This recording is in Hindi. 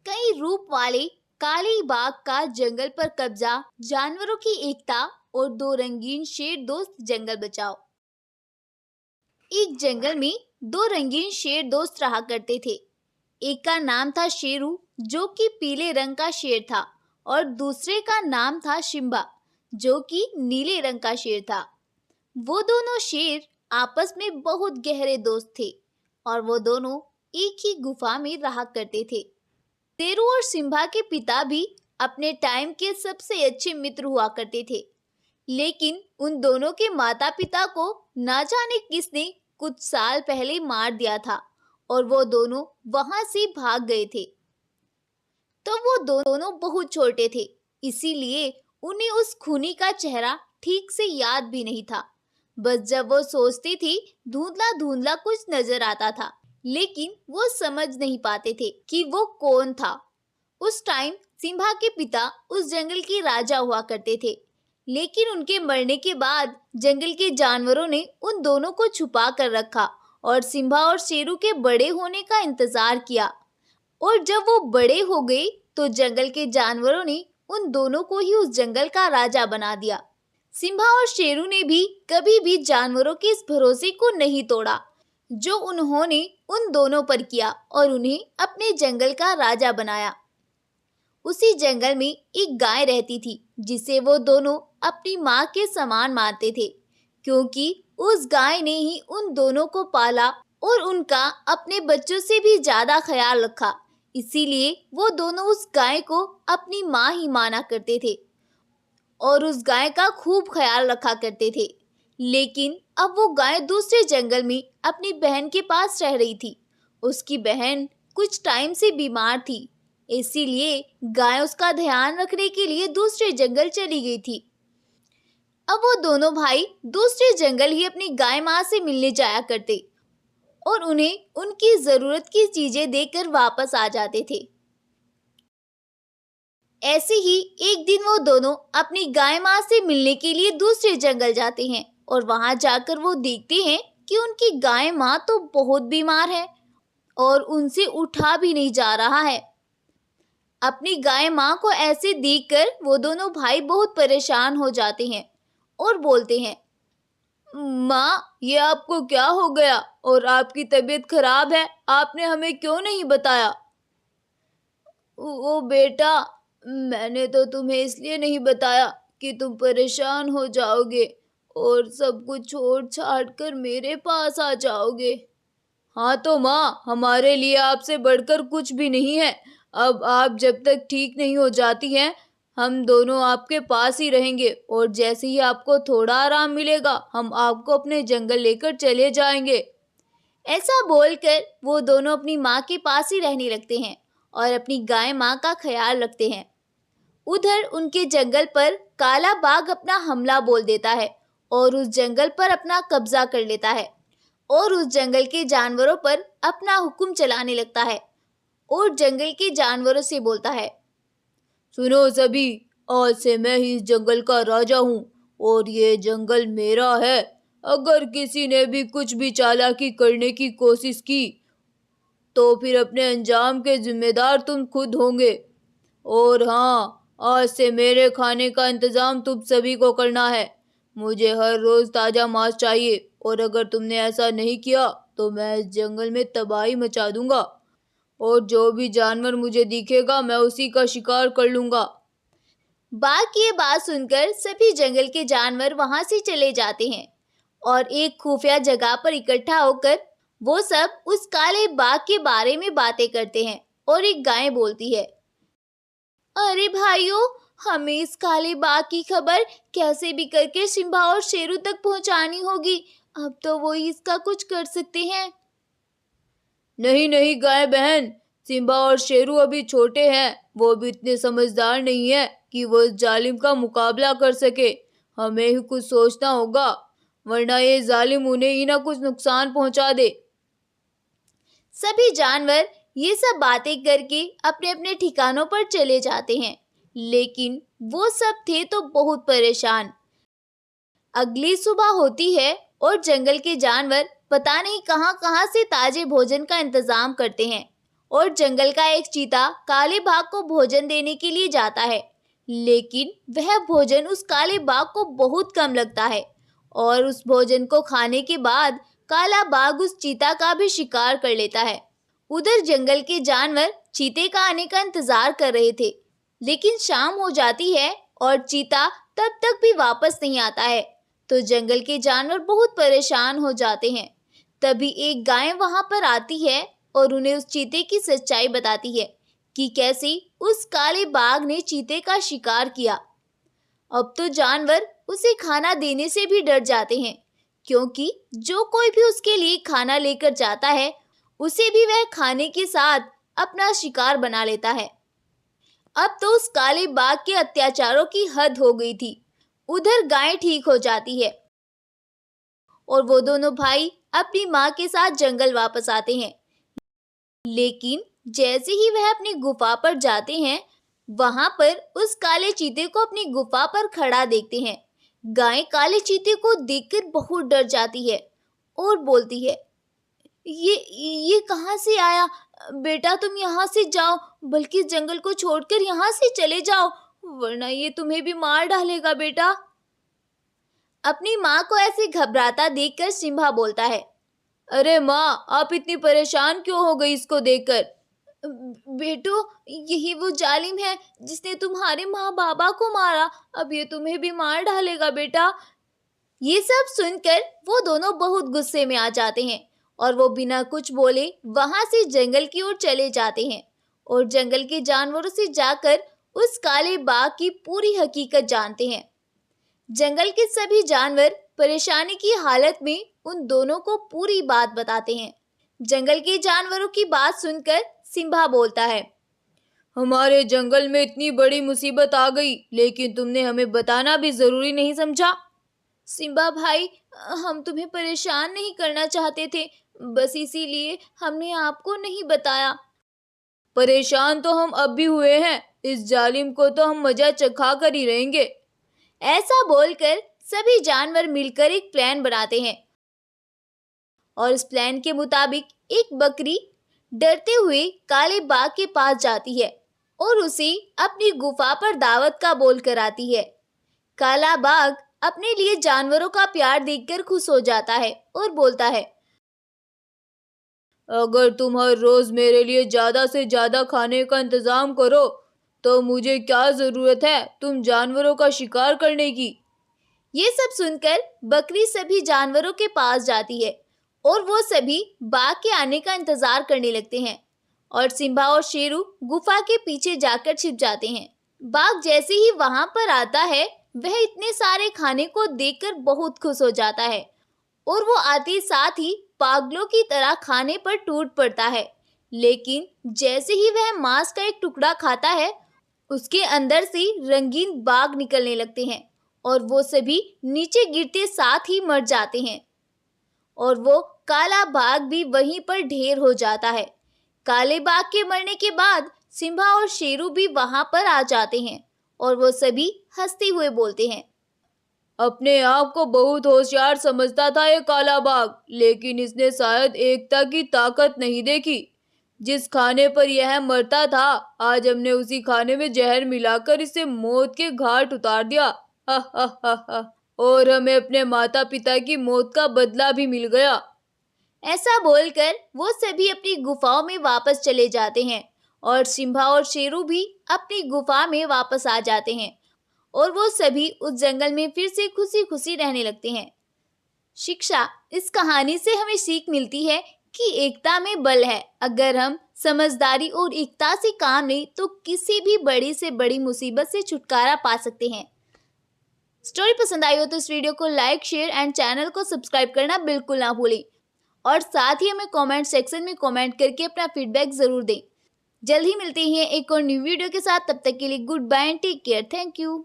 कई रूप वाले काली बाघ का जंगल पर कब्जा, जानवरों की एकता और दो रंगीन शेर दोस्त जंगल बचाओ। एक जंगल में दो रंगीन शेर दोस्त रहा करते थे। एक का नाम था शेरू, जो कि पीले रंग का शेर था, और दूसरे का नाम था शिम्बा, जो कि नीले रंग का शेर था। वो दोनों शेर आपस में बहुत गहरे दोस्त थे और वो दोनों एक ही गुफा में रहा करते थे। शेरू और सिम्बा के पिता भी अपने टाइम के सबसे अच्छे मित्र हुआ करते थे, लेकिन उन दोनों के माता पिता को ना जाने किसने कुछ साल पहले मार दिया था और वो दोनों वहां से भाग गए थे। तो वो दोनों बहुत छोटे थे, इसीलिए उन्हें उस खूनी का चेहरा ठीक से याद भी नहीं था। बस जब वो सोचती थी, धुंधला धुंधला कुछ नजर आता था, लेकिन वो समझ नहीं पाते थे कि वो कौन था। उस टाइम सिम्बा के पिता उस जंगल के राजा हुआ करते थे, लेकिन उनके मरने के बाद जंगल के जानवरों ने उन दोनों को छुपा कर रखा और सिम्बा और शेरू के बड़े होने का इंतजार किया। और जब वो बड़े हो गए तो जंगल के जानवरों ने उन दोनों को ही उस जंगल का राजा बना दिया। सिम्बा और शेरू ने भी कभी भी जानवरों के इस भरोसे को नहीं तोड़ा जो उन्होंने उन दोनों पर किया और उन्हें अपने जंगल का राजा बनाया। उसी जंगल में एक गाय रहती थी जिसे वो दोनों अपनी माँ के समान मानते थे, क्योंकि उस गाय ने ही उन दोनों को पाला और उनका अपने बच्चों से भी ज्यादा ख्याल रखा। इसीलिए वो दोनों उस गाय को अपनी माँ ही माना करते थे और उस गाय का खूब ख्याल रखा करते थे। लेकिन अब वो गाय दूसरे जंगल में अपनी बहन के पास रह रही थी। उसकी बहन कुछ टाइम से बीमार थी, इसीलिए गाय उसका ध्यान रखने के लिए दूसरे जंगल चली गई थी। अब वो दोनों भाई दूसरे जंगल ही अपनी गाय माँ से मिलने जाया करते और उन्हें उनकी जरूरत की चीजें देकर वापस आ जाते थे। ऐसे ही एक दिन वो दोनों अपनी गाय माँ से मिलने के लिए दूसरे जंगल जाते हैं और वहां जाकर वो देखते हैं कि उनकी गाय माँ तो बहुत बीमार है और उनसे उठा भी नहीं जा रहा है। अपनी गाय माँ को ऐसे देखकर वो दोनों भाई बहुत परेशान हो जाते हैं और बोलते हैं, माँ, ये आपको क्या हो गया और आपकी तबीयत खराब है, आपने हमें क्यों नहीं बताया? वो बेटा, मैंने तो तुम्हें इसलिए नहीं बताया कि तुम परेशान हो जाओगे और सब कुछ छोड़ छाड़ कर मेरे पास आ जाओगे। हाँ तो माँ, हमारे लिए आपसे बढ़कर कुछ भी नहीं है। अब आप जब तक ठीक नहीं हो जाती हैं, हम दोनों आपके पास ही रहेंगे और जैसे ही आपको थोड़ा आराम मिलेगा, हम आपको अपने जंगल लेकर चले जाएंगे। ऐसा बोलकर वो दोनों अपनी माँ के पास ही रहने लगते हैं और अपनी गाय माँ का ख्याल रखते हैं। उधर उनके जंगल पर काला बाघ अपना हमला बोल देता है और उस जंगल पर अपना कब्जा कर लेता है और उस जंगल के जानवरों पर अपना हुक्म चलाने लगता है और जंगल के जानवरों से बोलता है, सुनो सभी, आज से मैं ही इस जंगल का राजा हूँ और ये जंगल मेरा है। अगर किसी ने भी कुछ भी चालाकी करने की कोशिश की तो फिर अपने अंजाम के जिम्मेदार तुम खुद होंगे। और हाँ, आज से मेरे खाने का इंतजाम तुम सभी को करना है। मुझे हर रोज ताजा मांस चाहिए और अगर तुमने ऐसा नहीं किया तो मैं इस जंगल में तबाही मचा दूंगा और जो भी जानवर मुझे दिखेगा मैं उसी का शिकार कर लूंगा। बाघ की ये बात सुनकर सभी जंगल के जानवर वहां से चले जाते हैं और एक खुफिया जगह पर इकट्ठा होकर वो सब उस काले बाघ के बारे में बातें करते हैं और एक गाय बोलती है, अरे भाइयों, हमें इस काले बाघ की खबर कैसे भी करके सिम्बा और शेरू तक पहुंचानी होगी। अब तो वो ही इसका कुछ कर सकते हैं। नहीं नहीं गाय बहन, सिम्बा और शेरू अभी छोटे हैं, वो भी इतने समझदार नहीं है कि वो इस जालिम का मुकाबला कर सके। हमें ही कुछ सोचना होगा, वरना ये जालिम उन्हें ही ना कुछ नुकसान पहुंचा दे। सभी जानवर ये सब बातें करके अपने अपने ठिकानों पर चले जाते हैं, लेकिन वो सब थे तो बहुत परेशान। अगली सुबह होती है और जंगल के जानवर पता नहीं कहां कहां से ताजे भोजन का इंतजाम करते हैं और जंगल का एक चीता काले बाघ को भोजन देने के लिए जाता है, लेकिन वह भोजन उस काले बाघ को बहुत कम लगता है और उस भोजन को खाने के बाद काला बाघ उस चीता का भी शिकार कर लेता है। उधर जंगल के जानवर चीते का आने का इंतजार कर रहे थे, लेकिन शाम हो जाती है और चीता तब तक भी वापस नहीं आता है, तो जंगल के जानवर बहुत परेशान हो जाते हैं। तभी एक गाय वहां पर आती है और उन्हें उस चीते की सच्चाई बताती है कि कैसे उस काले बाघ ने चीते का शिकार किया। अब तो जानवर उसे खाना देने से भी डर जाते हैं, क्योंकि जो कोई भी उसके लिए खाना लेकर जाता है उसे भी वह खाने के साथ अपना शिकार बना लेता है। अब तो उस काले बाघ के अत्याचारों की हद हो गई थी। उधर गाय ठीक हो जाती है और वो दोनों भाई अपनी माँ के साथ जंगल वापस आते हैं, लेकिन जैसे ही वह अपनी गुफा पर जाते हैं, वहां पर उस काले चीते को अपनी गुफा पर खड़ा देखते हैं। गाय काले चीते को देखकर बहुत डर जाती है और बोलती है, ये कहाँ से आया? बेटा तुम यहाँ से जाओ, बल्कि जंगल को छोड़कर यहाँ से चले जाओ, वरना ये तुम्हें भी मार डालेगा बेटा। अपनी माँ को ऐसे घबराता देखकर सिम्बा बोलता है, अरे माँ, आप इतनी परेशान क्यों हो गई इसको देखकर? बेटो, यही वो जालिम है जिसने तुम्हारे माँ बाबा को मारा, अब ये तुम्हें भी मार डालेगा बेटा। ये सब सुनकर वो दोनों बहुत गुस्से में आ जाते हैं और वो बिना कुछ बोले वहां से जंगल की ओर चले जाते हैं और जंगल के जानवरों से जाकर उस काले बाघ की पूरी हकीकत जानते हैं। जंगल के सभी जानवर परेशानी की हालत में उन दोनों को पूरी बात बताते हैं। जंगल के जानवरों की बात सुनकर सिम्बा बोलता है, हमारे जंगल में इतनी बड़ी मुसीबत आ गई, लेकिन तुमने हमें बताना भी जरूरी नहीं समझा। सिम्बा भाई, हम तुम्हें परेशान नहीं करना चाहते थे, बस इसीलिए हमने आपको नहीं बताया। परेशान तो हम अब भी हुए हैं, इस जालिम को तो हम मजा चखा कर ही रहेंगे। ऐसा बोलकर सभी जानवर मिलकर एक प्लान बनाते हैं और इस प्लान के मुताबिक एक बकरी डरते हुए काले बाघ के पास जाती है और उसे अपनी गुफा पर दावत का बोल कर आती है। काला बाघ अपने लिए जानवरों का प्यार देखकर खुश हो जाता है और बोलता है, अगर तुम हर रोज मेरे लिए ज्यादा से ज्यादा खाने का इंतजाम करो तो मुझे क्या जरूरत है तुम जानवरों का शिकार करने की। ये सब सुनकर बकरी सभी जानवरों के पास जाती है और वो सभी बाघ के आने का इंतजार करने लगते हैं और सिम्बा और शेरू गुफा के पीछे जाकर छिप जाते हैं। बाघ जैसे ही वहां पर आता है, वह इतने सारे खाने को देखकर बहुत खुश हो जाता है और वो आते साथ ही पागलों की तरह खाने पर टूट पड़ता है। लेकिन जैसे ही वह मांस का एक टुकड़ा खाता है, उसके अंदर से रंगीन बाग निकलने लगते हैं और वो सभी नीचे गिरते साथ ही मर जाते हैं और वो काला बाघ भी वहीं पर ढेर हो जाता है। काले बाघ के मरने के बाद सिम्बा और शेरू भी वहां पर आ जाते हैं और वो सभी हंसते हुए बोलते हैं, अपने आप को बहुत होशियार समझता था ये काला बाघ, लेकिन इसने शायद एकता की ताकत नहीं देखी। जिस खाने पर यह मरता था, आज हमने उसी खाने में जहर मिलाकर इसे मौत के घाट उतार दिया। हा हा हा हा। और हमें अपने माता पिता की मौत का बदला भी मिल गया। ऐसा बोलकर वो सभी अपनी गुफाओं में वापस चले जाते हैं और सिम्बा और शेरू भी अपनी गुफा में वापस आ जाते हैं और वो सभी उस जंगल में फिर से खुशी खुशी रहने लगते हैं। शिक्षा, इस कहानी से हमें सीख मिलती है कि एकता में बल है। अगर हम समझदारी और एकता से काम लें तो किसी भी बड़ी से बड़ी मुसीबत से छुटकारा पा सकते हैं। स्टोरी पसंद आई हो तो इस वीडियो को लाइक, शेयर एंड चैनल को सब्सक्राइब करना बिल्कुल ना भूलें और साथ ही हमें कमेंट सेक्शन में कमेंट करके अपना फीडबैक जरूर दें। जल्द ही मिलते हैं एक और न्यू वीडियो के साथ, तब तक के लिए good bye and take care. Thank you.